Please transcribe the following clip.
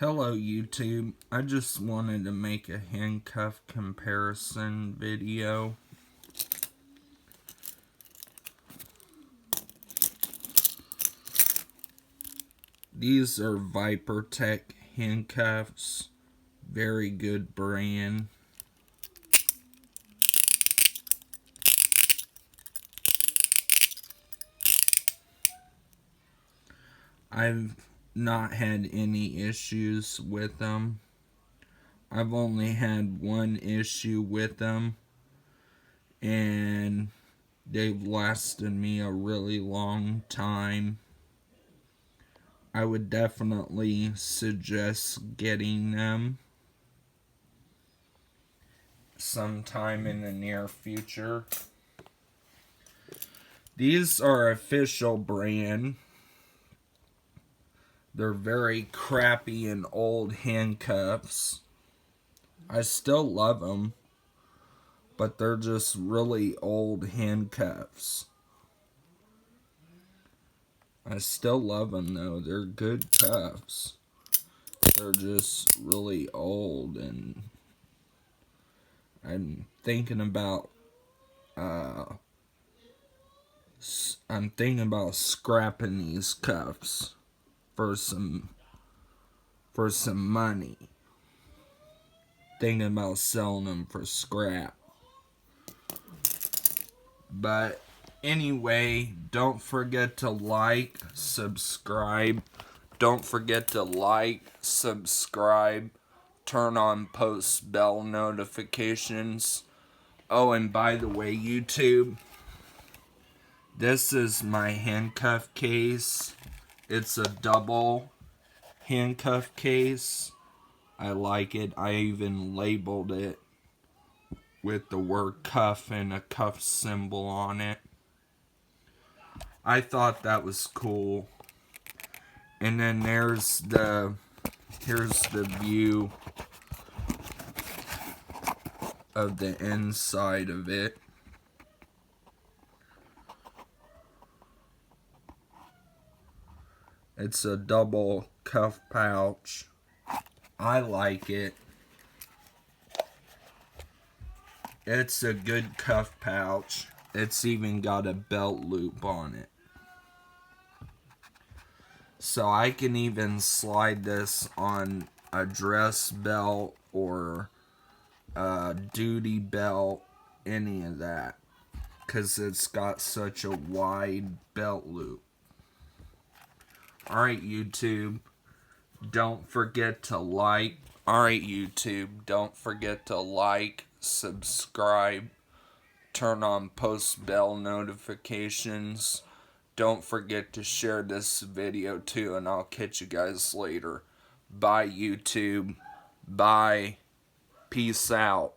Hello YouTube, I just wanted to make a handcuff comparison video. These are ViperTech handcuffs, very good brand. I've not had any issues with them. I've only had one issue with them, and they've lasted me a really long time. I would definitely suggest getting them sometime in the near future. These are official brand. They're very crappy and old handcuffs. I still love them, but they're just really old handcuffs. I still love them though. They're good cuffs. They're just really old, and I'm thinking about scrapping these cuffs for some money. Thinking about selling them for scrap. But anyway, don't forget to like, subscribe. Don't forget to like, subscribe, turn on post bell notifications. Oh, and by the way, YouTube, this is my handcuff case. It's a double handcuff case. I like it. I even labeled it with the word cuff and a cuff symbol on it. I thought that was cool. And then here's the view of the inside of it. It's a double cuff pouch. I like it. It's a good cuff pouch. It's even got a belt loop on it. So I can even slide this on a dress belt or a duty belt, any of that, because it's got such a wide belt loop. Alright YouTube, don't forget to like. Alright YouTube, don't forget to like, subscribe, turn on post bell notifications. Don't forget to share this video too, and I'll catch you guys later. Bye YouTube. Bye. Peace out.